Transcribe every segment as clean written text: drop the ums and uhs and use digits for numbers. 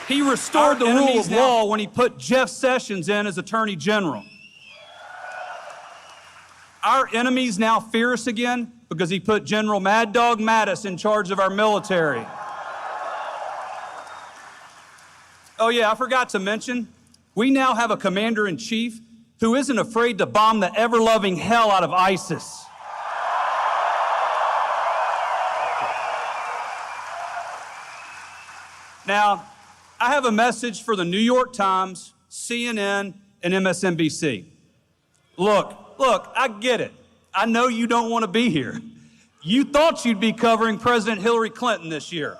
He restored the rule of law when he put Jeff Sessions in as Attorney General. Our enemies now fear us again because he put General Mad Dog Mattis in charge of our military. Oh yeah, I forgot to mention, we now have a commander-in-chief who isn't afraid to bomb the ever-loving hell out of ISIS. Now, I have a message for the New York Times, CNN, and MSNBC. Look, I get it. I know you don't want to be here. You thought you'd be covering President Hillary Clinton this year.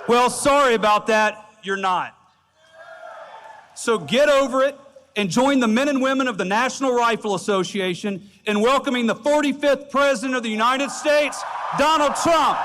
Well, sorry about that, you're not. So get over it and join the men and women of the National Rifle Association in welcoming the 45th President of the United States, Donald Trump.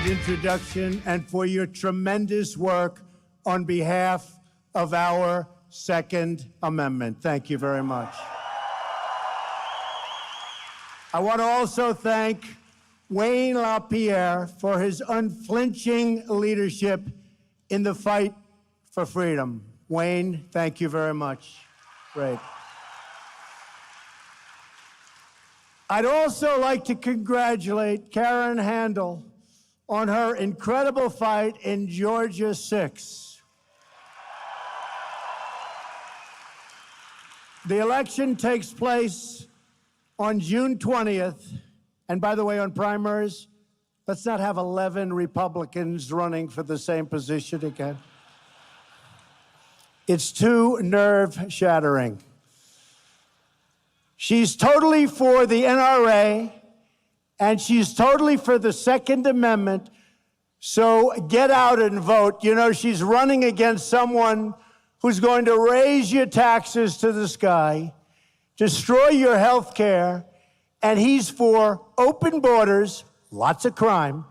Introduction and for your tremendous work on behalf of our Second Amendment. Thank you very much. I want to also thank Wayne LaPierre for his unflinching leadership in the fight for freedom. Wayne, thank you very much. Great. I'd also like to congratulate Karen Handel on her incredible fight in Georgia 6. The election takes place on June 20th. And by the way, on primaries, let's not have 11 Republicans running for the same position again. It's too nerve-shattering. She's totally for the NRA, and she's totally for the Second Amendment, so get out and vote. You know, she's running against someone who's going to raise your taxes to the sky, destroy your health care, and he's for open borders, lots of crime,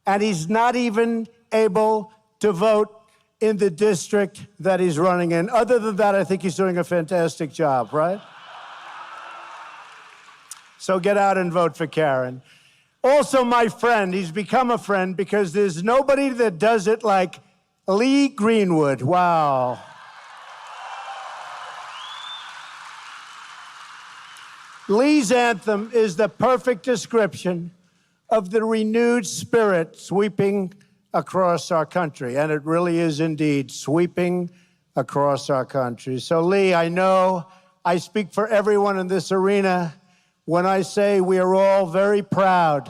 and he's not even able to vote in the district that he's running in. Other than that, I think he's doing a fantastic job, right? So get out and vote for Karen. Also, my friend, he's become a friend because there's nobody that does it like Lee Greenwood. Wow. Lee's anthem is the perfect description of the renewed spirit sweeping across our country. And it really is indeed sweeping across our country. So, Lee, I know I speak for everyone in this arena when I say we are all very proud,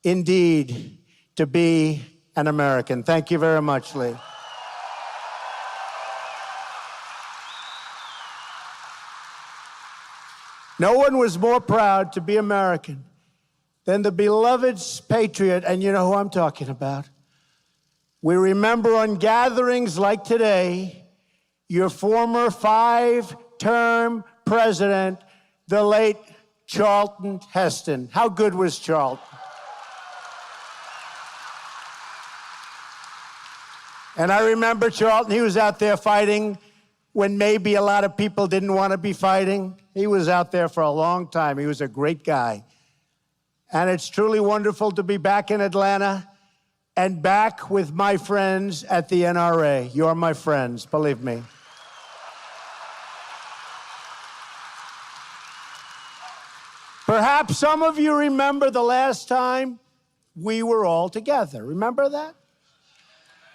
indeed, to be an American. Thank you very much, Lee. No one was more proud to be American than the beloved patriot, and you know who I'm talking about. We remember on gatherings like today, your former 5-term president, the late Charlton Heston. How good was Charlton? And I remember Charlton, he was out there fighting when maybe a lot of people didn't want to be fighting. He was out there for a long time. He was a great guy. And it's truly wonderful to be back in Atlanta and back with my friends at the NRA. You're my friends, believe me. Perhaps some of you remember the last time we were all together. Remember that?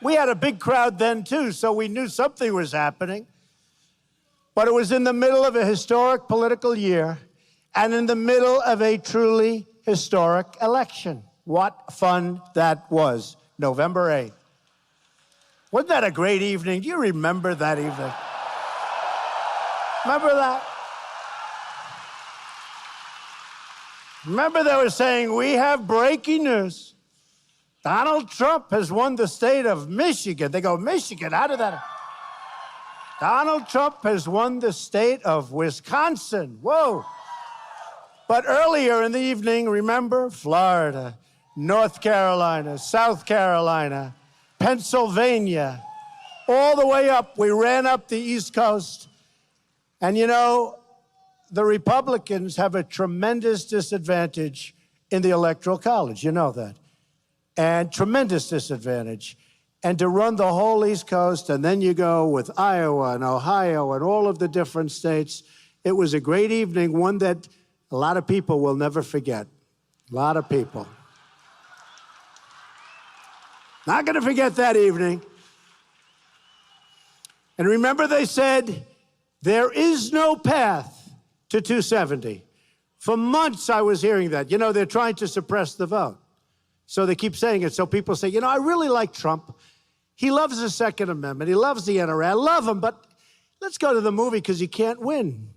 We had a big crowd then, too, so we knew something was happening. But it was in the middle of a historic political year and in the middle of a truly historic election. What fun that was, November 8th. Wasn't that a great evening? Do you remember that evening? Remember that? Remember they were saying, we have breaking news. Donald Trump has won the state of Michigan. They go, Michigan, how did that? Donald Trump has won the state of Wisconsin. Whoa. But earlier in the evening, remember, Florida, North Carolina, South Carolina, Pennsylvania, all the way up. We ran up the East Coast. And you know, the Republicans have a tremendous disadvantage in the Electoral College. You know that. And tremendous disadvantage. And to run the whole East Coast, and then you go with Iowa and Ohio and all of the different states. It was a great evening, one that a lot of people will never forget. A lot of people. Not going to forget that evening. And remember they said, there is no path to 270. For months I was hearing that. You know, they're trying to suppress the vote. So they keep saying it. So people say, you know, I really like Trump. He loves the Second Amendment. He loves the NRA. I love him, but let's go to the movie because he can't win.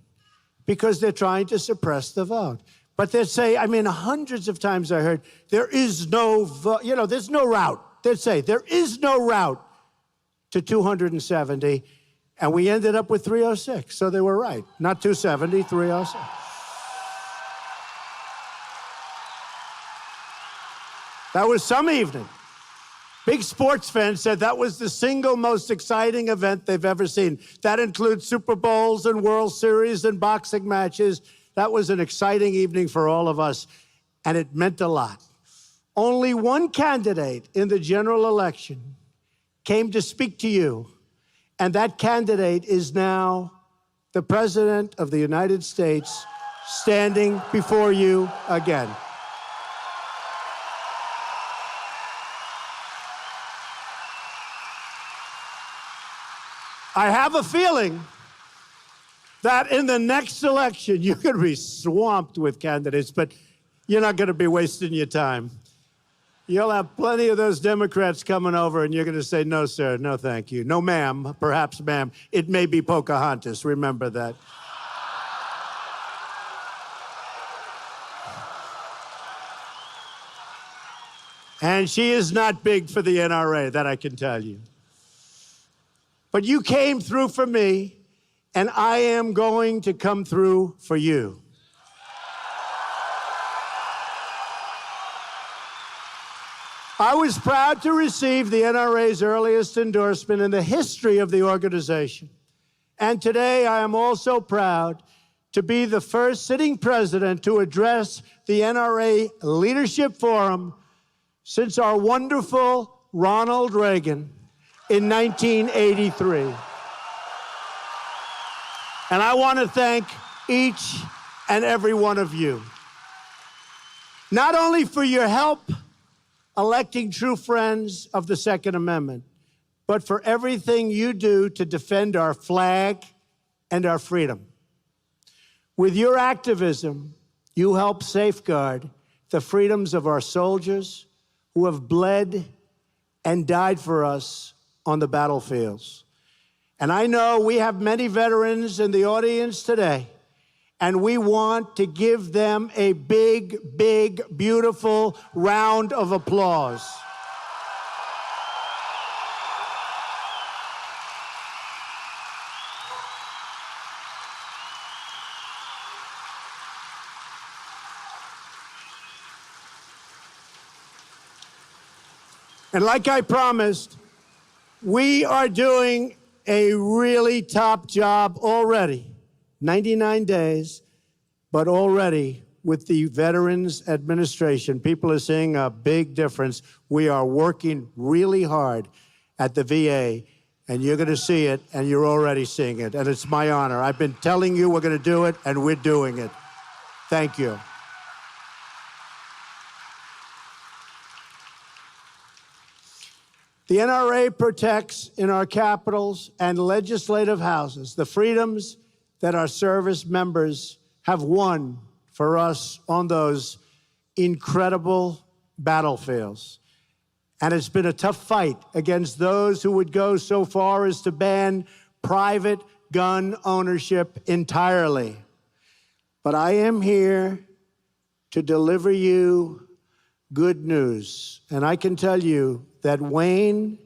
Because they're trying to suppress the vote. But they'd say, I mean, hundreds of times I heard, there is no vote. You know, there's no route. They'd say, there is no route to 270. And we ended up with 306. So they were right. Not 270, 306. That was some evening. Big sports fans said that was the single most exciting event they've ever seen. That includes Super Bowls and World Series and boxing matches. That was an exciting evening for all of us, and it meant a lot. Only one candidate in the general election came to speak to you, and that candidate is now the President of the United States standing before you again. I have a feeling that in the next election, you're going to be swamped with candidates, but you're not going to be wasting your time. You'll have plenty of those Democrats coming over, and you're going to say, no, sir, no, thank you. No, ma'am, perhaps, ma'am. It may be Pocahontas. Remember that. And she is not big for the NRA, that I can tell you. But you came through for me, and I am going to come through for you. I was proud to receive the NRA's earliest endorsement in the history of the organization. And today I am also proud to be the first sitting president to address the NRA Leadership Forum since our wonderful Ronald Reagan in 1983. And I want to thank each and every one of you, not only for your help electing true friends of the Second Amendment, but for everything you do to defend our flag and our freedom. With your activism, you help safeguard the freedoms of our soldiers who have bled and died for us on the battlefields. And I know we have many veterans in the audience today, and we want to give them a big, big, beautiful round of applause. And like I promised, we are doing a really top job already. 99 days, but already with the Veterans Administration, people are seeing a big difference. We are working really hard at the VA, and you're going to see it, and you're already seeing it, and it's my honor. I've been telling you we're going to do it, and we're doing it. Thank you. The NRA protects in our capitals and legislative houses the freedoms that our service members have won for us on those incredible battlefields. And it's been a tough fight against those who would go so far as to ban private gun ownership entirely. But I am here to deliver you good news. And I can tell you that Wayne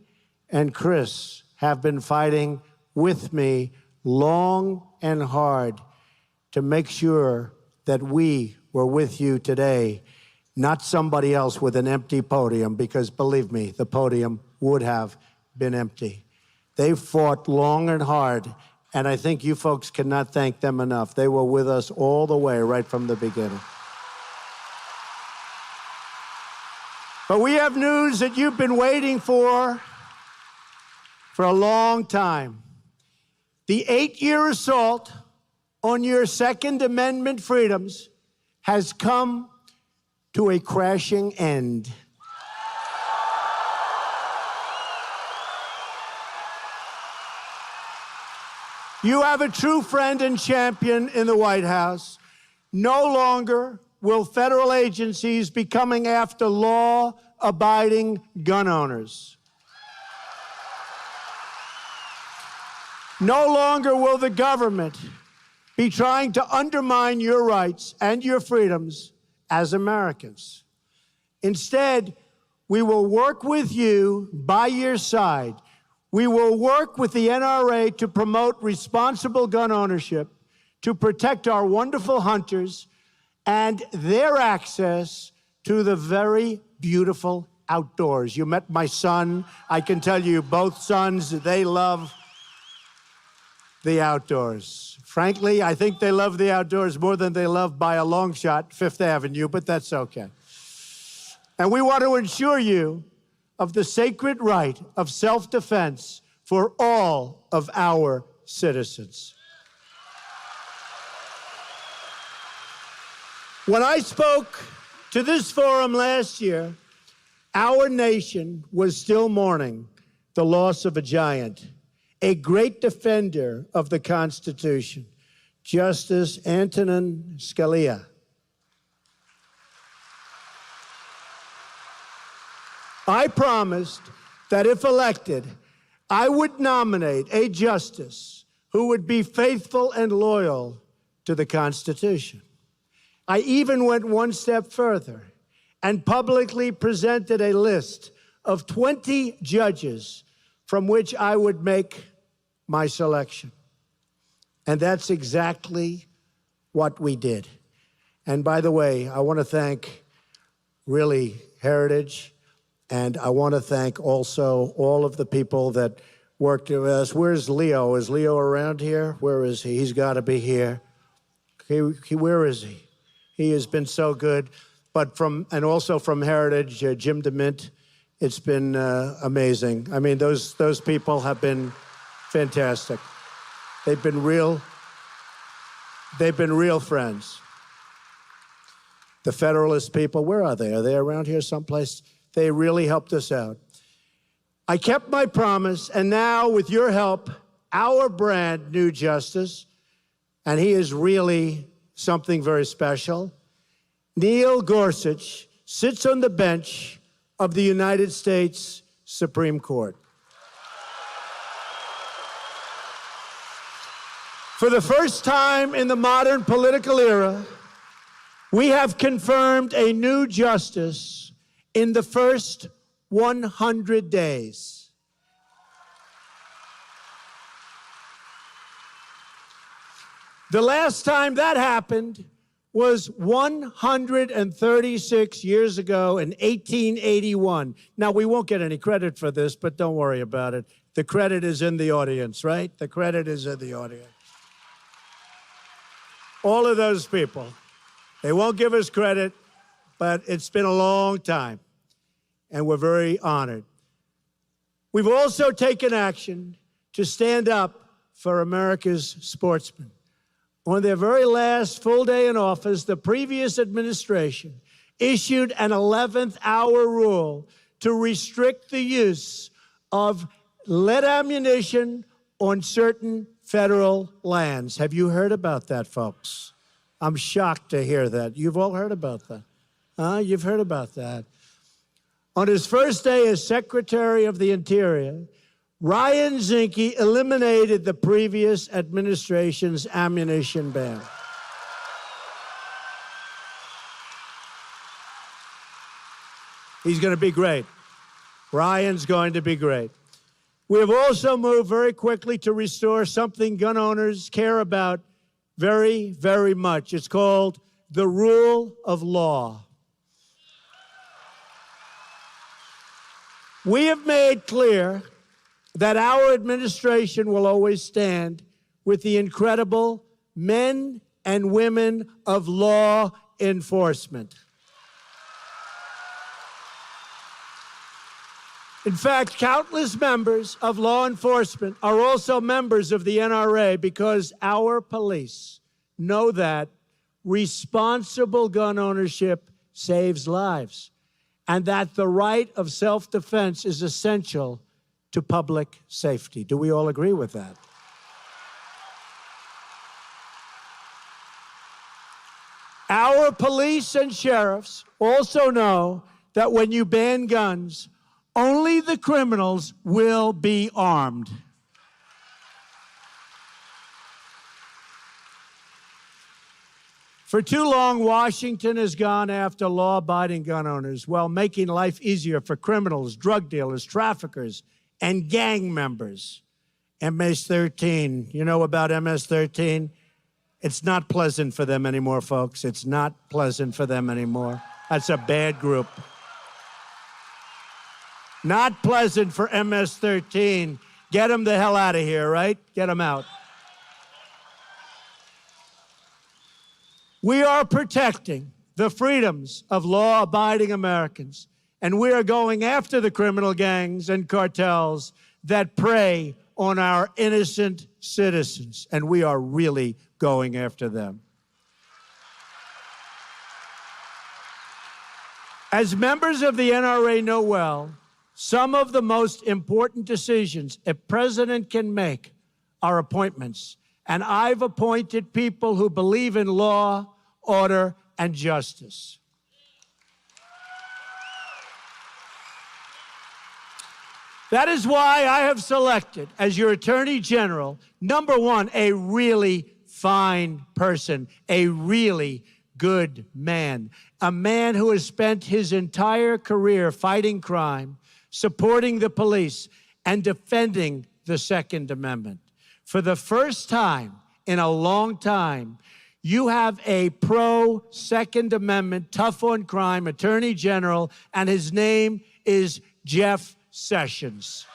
and Chris have been fighting with me long and hard to make sure that we were with you today, not somebody else with an empty podium, because believe me, the podium would have been empty. They fought long and hard, and I think you folks cannot thank them enough. They were with us all the way, right from the beginning. But we have news that you've been waiting for a long time. The 8-year assault on your Second Amendment freedoms has come to a crashing end. You have a true friend and champion in the White House. No longer will federal agencies be coming after law-abiding gun owners. No longer will the government be trying to undermine your rights and your freedoms as Americans. Instead, we will work with you by your side. We will work with the NRA to promote responsible gun ownership, to protect our wonderful hunters and their access to the very beautiful outdoors. You met my son. I can tell you, both sons, they love the outdoors. Frankly, I think they love the outdoors more than they love, by a long shot, Fifth Avenue, but that's okay. And we want to assure you of the sacred right of self-defense for all of our citizens. When I spoke to this forum last year, our nation was still mourning the loss of a giant, a great defender of the Constitution, Justice Antonin Scalia. I promised that if elected, I would nominate a justice who would be faithful and loyal to the Constitution. I even went one step further and publicly presented a list of 20 judges from which I would make my selection. And that's exactly what we did. And by the way, I want to thank really Heritage, and I want to thank also all of the people that worked with us. Where's Leo? Is Leo around here? Where is he? He's got to be here. Where is he? He has been so good. But and also from Heritage, Jim DeMint, it's been amazing. I mean, those people have been fantastic. They've been real friends. The Federalist people, where are they? Are they around here someplace? They really helped us out. I kept my promise, and now, with your help, our brand new justice, and he is really something very special, Neil Gorsuch, sits on the bench of the United States Supreme Court. For the first time in the modern political era, we have confirmed a new justice in the first 100 days. The last time that happened was 136 years ago in 1881. Now, we won't get any credit for this, but don't worry about it. The credit is in the audience, right? The credit is in the audience. All of those people, they won't give us credit, but it's been a long time, and we're very honored. We've also taken action to stand up for America's sportsmen. On their very last full day in office, the previous administration issued an 11th hour rule to restrict the use of lead ammunition on certain federal lands. Have you heard about that, folks? I'm shocked to hear that. You've all heard about that. You've heard about that. On his first day as Secretary of the Interior, Ryan Zinke eliminated the previous administration's ammunition ban. He's going to be great. Ryan's going to be great. We have also moved very quickly to restore something gun owners care about very, very much. It's called the rule of law. We have made clear that our administration will always stand with the incredible men and women of law enforcement. In fact, countless members of law enforcement are also members of the NRA because our police know that responsible gun ownership saves lives and that the right of self-defense is essential to public safety. Do we all agree with that? Our police and sheriffs also know that when you ban guns, only the criminals will be armed. For too long, Washington has gone after law-abiding gun owners while making life easier for criminals, drug dealers, traffickers, and gang members. MS-13, you know about MS-13? It's not pleasant for them anymore, folks. It's not pleasant for them anymore. That's a bad group. Not pleasant for MS-13. Get them the hell out of here, right? Get them out. We are protecting the freedoms of law-abiding Americans, and we are going after the criminal gangs and cartels that prey on our innocent citizens, and we are really going after them. As members of the NRA know well, some of the most important decisions a president can make are appointments, and I've appointed people who believe in law, order, and justice. That is why I have selected as your Attorney General, number one, a really fine person, a really good man, a man who has spent his entire career fighting crime, supporting the police, and defending the Second Amendment. For the first time in a long time, you have a pro-Second Amendment, tough on crime Attorney General, and his name is Jeff Sessions.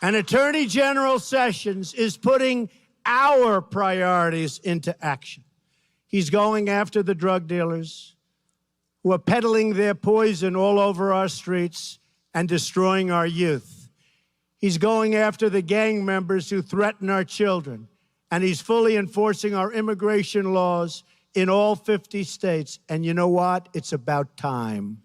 And Attorney General Sessions is putting our priorities into action. He's going after the drug dealers who are peddling their poison all over our streets and destroying our youth. He's going after the gang members who threaten our children, and he's fully enforcing our immigration laws in all 50 states. And you know what? It's about time.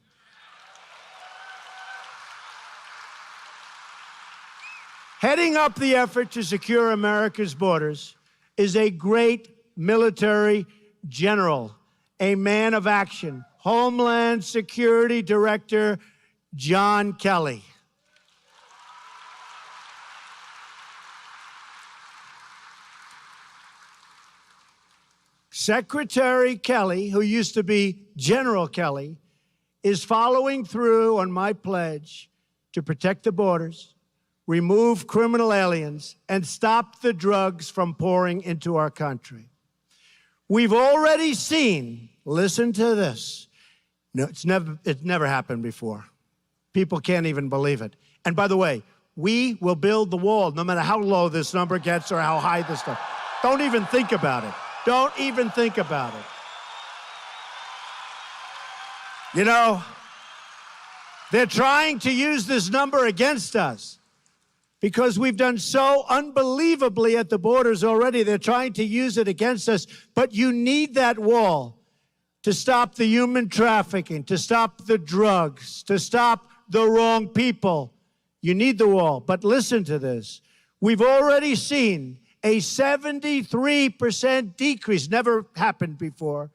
Heading up the effort to secure America's borders is a great military general, a man of action, Homeland Security Director John Kelly. Secretary Kelly, who used to be General Kelly, is following through on my pledge to protect the borders, remove criminal aliens, and stop the drugs from pouring into our country. We've already seen, listen to this, no, it's never happened before. People can't even believe it. And by the way, we will build the wall no matter how low this number gets or how high this stuff. Don't even think about it. Don't even think about it. You know, they're trying to use this number against us. because we've done so unbelievably at the borders already. They're trying to use it against us, but you need that wall to stop the human trafficking, to stop the drugs, to stop the wrong people. You need the wall. But listen to this. We've already seen a 73% decrease, never happened before,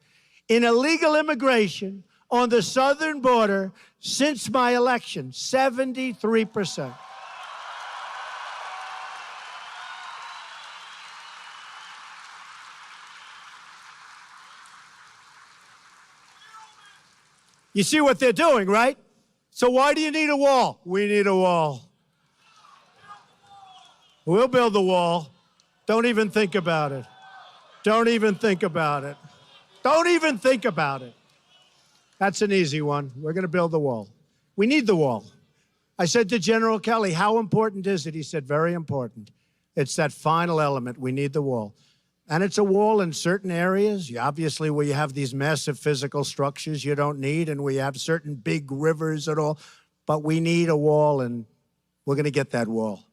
in illegal immigration on the southern border since my election. 73%. You see what they're doing, right? So why do you need a wall? We need a wall. We'll build the wall. Don't even think about it. Don't even think about it. Don't even think about it. That's an easy one. We're going to build the wall. We need the wall. I said to General Kelly, how important is it? He said, very important. It's that final element. We need the wall. And it's a wall in certain areas, obviously, where you have these massive physical structures you don't need, and we have certain big rivers and all. But we need a wall, and we're going to get that wall.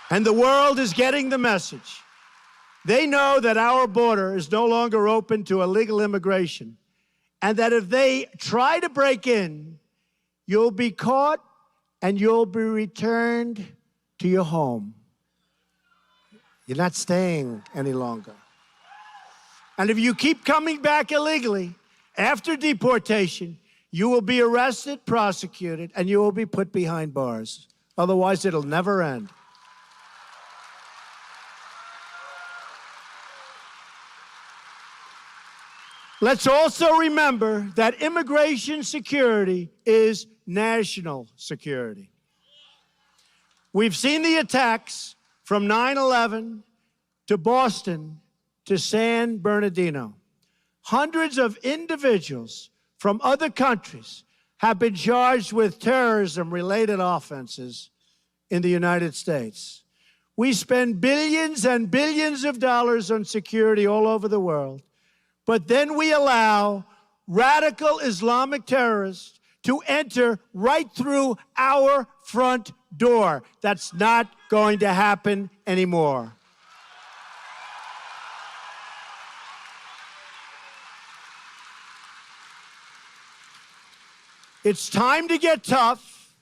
And the world is getting the message. They know that our border is no longer open to illegal immigration, and that if they try to break in, you'll be caught and you'll be returned to your home. You're not staying any longer. And if you keep coming back illegally after deportation, you will be arrested, prosecuted, and you will be put behind bars. Otherwise, it'll never end. Let's also remember that immigration security is national security. We've seen the attacks from 9/11 to Boston to San Bernardino. Hundreds of individuals from other countries have been charged with terrorism-related offenses in the United States. We spend billions and billions of dollars on security all over the world, but then we allow radical Islamic terrorists to enter right through our front door. That's not going to happen anymore. It's time to get tough.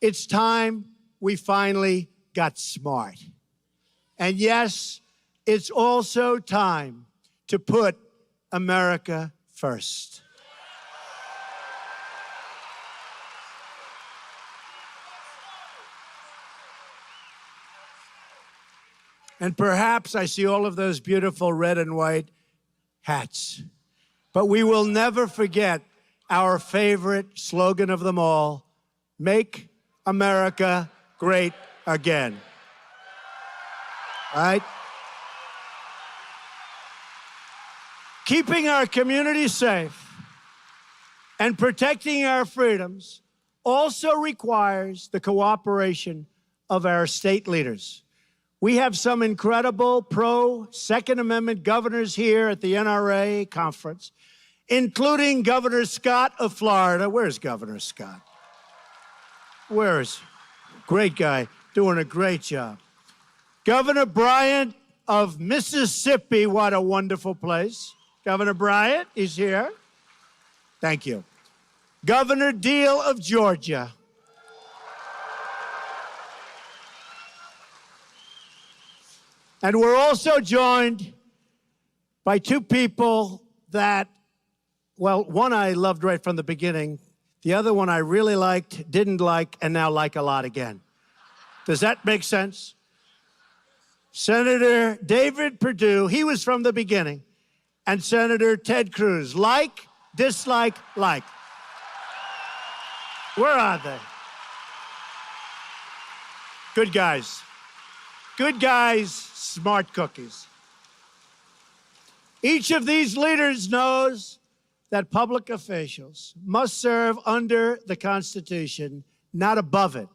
It's time we finally got smart. And yes, it's also time to put America first. And perhaps I see all of those beautiful red and white hats. But we will never forget our favorite slogan of them all, make America great again. Right? Keeping our communities safe and protecting our freedoms also requires the cooperation of our state leaders. We have some incredible pro-Second Amendment governors here at the NRA conference, including Governor Scott of Florida. Where's Governor Scott? Where is he? Great guy, doing a great job. Governor Bryant of Mississippi, what a wonderful place. Governor Bryant is here. Thank you. Governor Deal of Georgia. And we're also joined by two people that, well, one I loved right from the beginning. The other one I really liked, didn't like, and now like a lot again. Does that make sense? Senator David Perdue, he was from the beginning, and Senator Ted Cruz, like, dislike, like. Where are they? Good guys. Good guys, smart cookies. Each of these leaders knows that public officials must serve under the Constitution, not above it.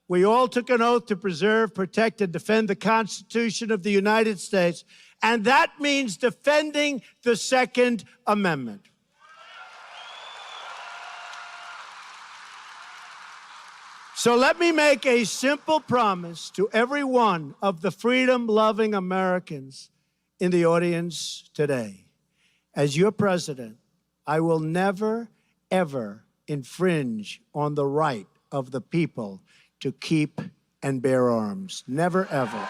We all took an oath to preserve, protect, and defend the Constitution of the United States, and that means defending the Second Amendment. So let me make a simple promise to every one of the freedom-loving Americans in the audience today. As your president, I will never, ever infringe on the right of the people to keep and bear arms. Never, ever.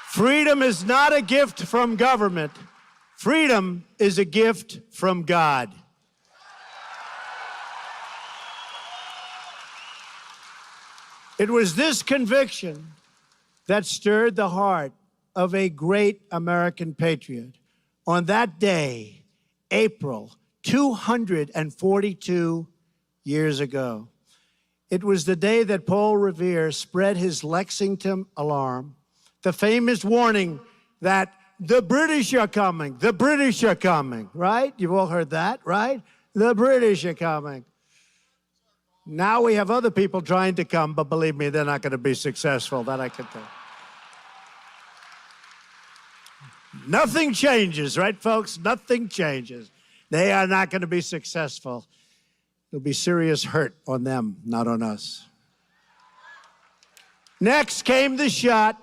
Freedom is not a gift from government. Freedom is a gift from God. It was this conviction that stirred the heart of a great American patriot. On that day, April 242 years ago, it was the day that Paul Revere spread his Lexington alarm, the famous warning that the British are coming, the British are coming, right? You've all heard that, right? The British are coming. Now we have other people trying to come, but believe me, they're not going to be successful, that I can tell. Nothing changes, right, folks? Nothing changes. They are not going to be successful. There'll be serious hurt on them, not on us. Next came the shot,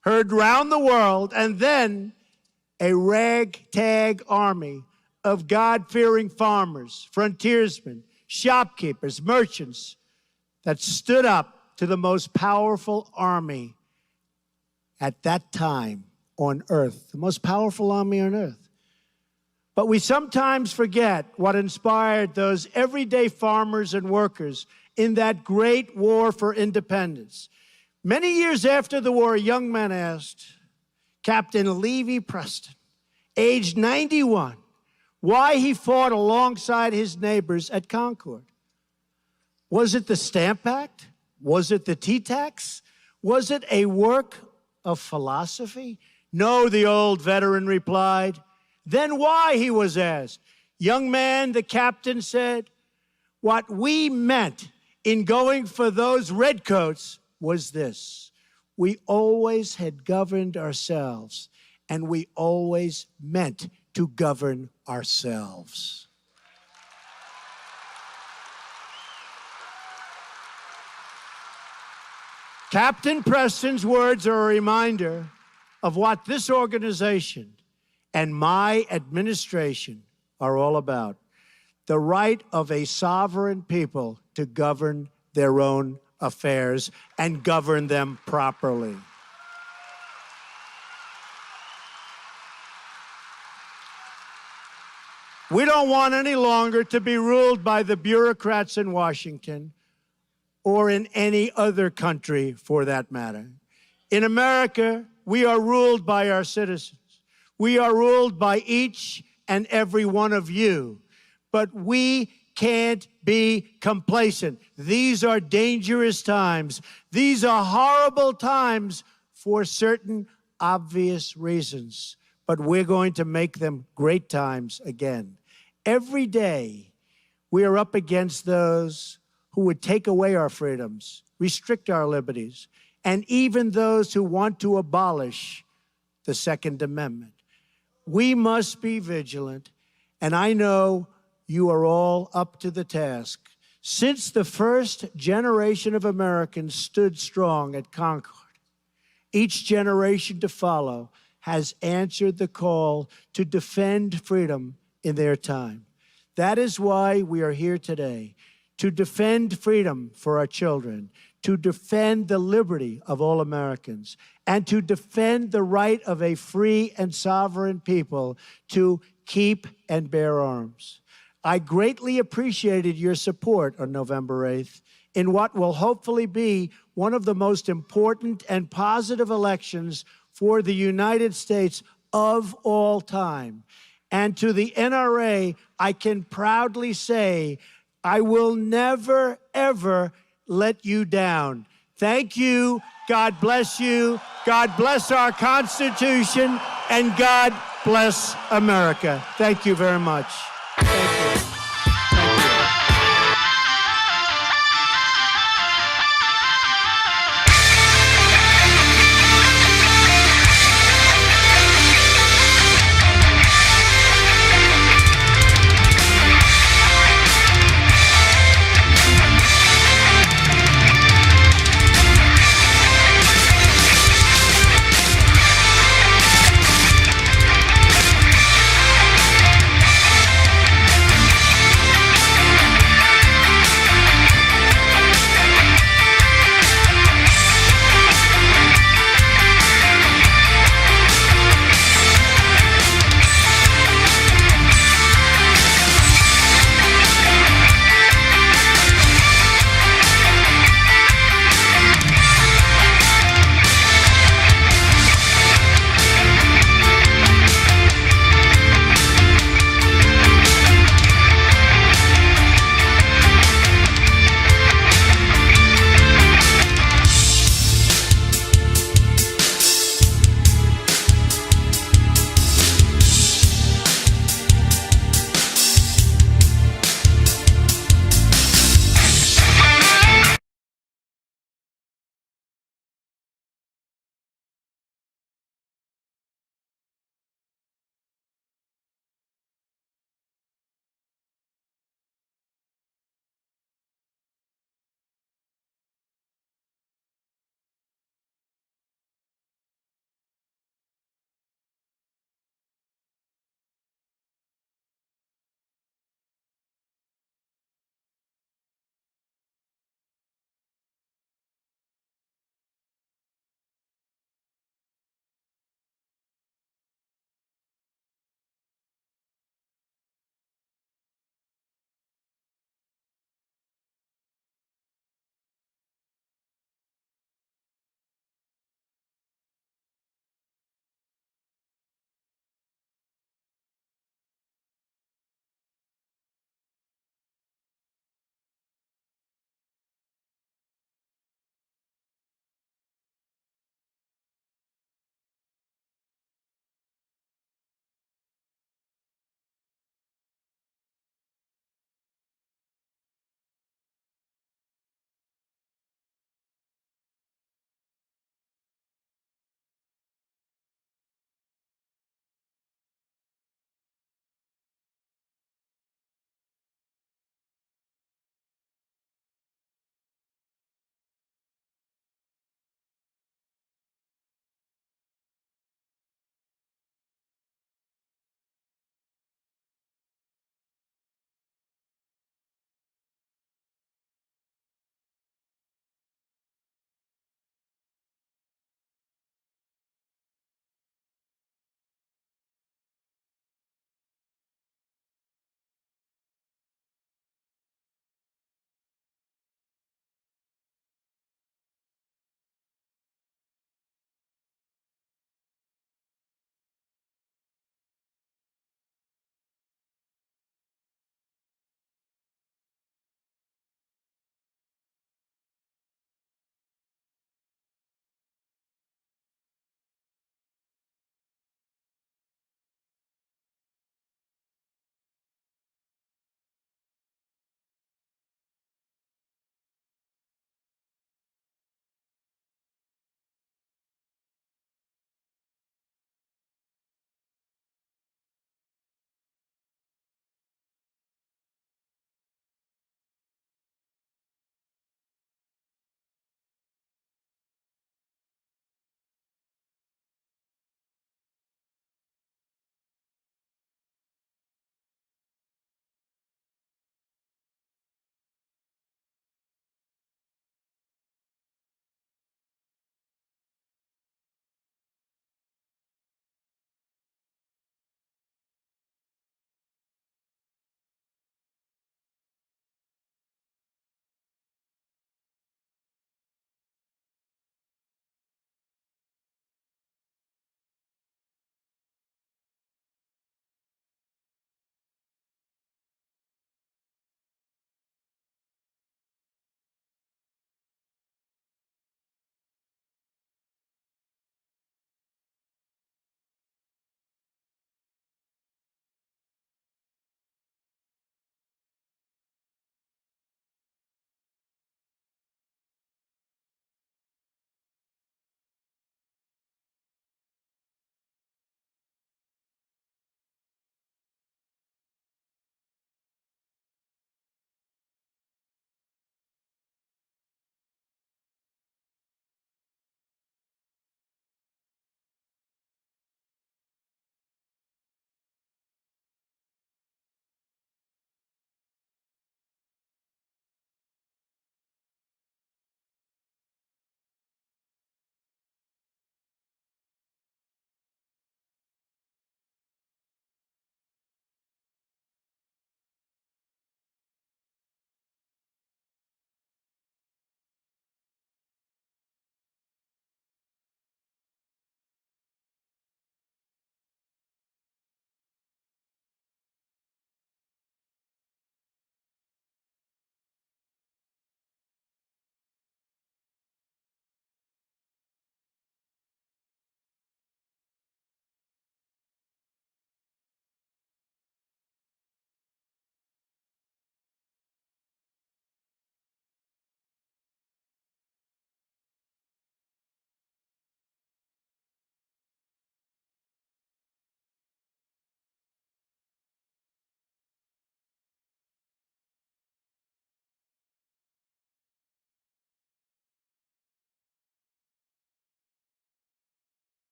heard round the world, and then a ragtag army of God-fearing farmers, frontiersmen, shopkeepers, merchants that stood up to the most powerful army at that time on earth, the most powerful army on earth. But we sometimes forget what inspired those everyday farmers and workers in that great war for independence. Many years after the war, a young man asked Captain Levi Preston, aged 91, why he fought alongside his neighbors at Concord. Was it the Stamp Act? Was it the tea tax? Was it a work of philosophy? No, the old veteran replied. Then why, he was asked. Young man, the captain said, what we meant in going for those redcoats was this. We always had governed ourselves, and we always meant to govern ourselves. Captain Preston's words are a reminder of what this organization and my administration are all about. The right of a sovereign people to govern their own affairs and govern them properly. We don't want any longer to be ruled by the bureaucrats in Washington or in any other country for that matter. In America, we are ruled by our citizens. We are ruled by each and every one of you, but we can't be complacent. These are dangerous times. These are horrible times for certain obvious reasons, but we're going to make them great times again. Every day, we are up against those who would take away our freedoms, restrict our liberties, and even those who want to abolish the Second Amendment. We must be vigilant, and I know you are all up to the task. Since the first generation of Americans stood strong at Concord, each generation to follow has answered the call to defend freedom in their time. That is why we are here today, to defend freedom for our children, to defend the liberty of all Americans, and to defend the right of a free and sovereign people to keep and bear arms. I greatly appreciated your support on November 8th in what will hopefully be one of the most important and positive elections for the United States of all time. And to the NRA, I can proudly say, I will never, ever let you down. Thank you. God bless you. God bless our Constitution. And God bless America. Thank you very much.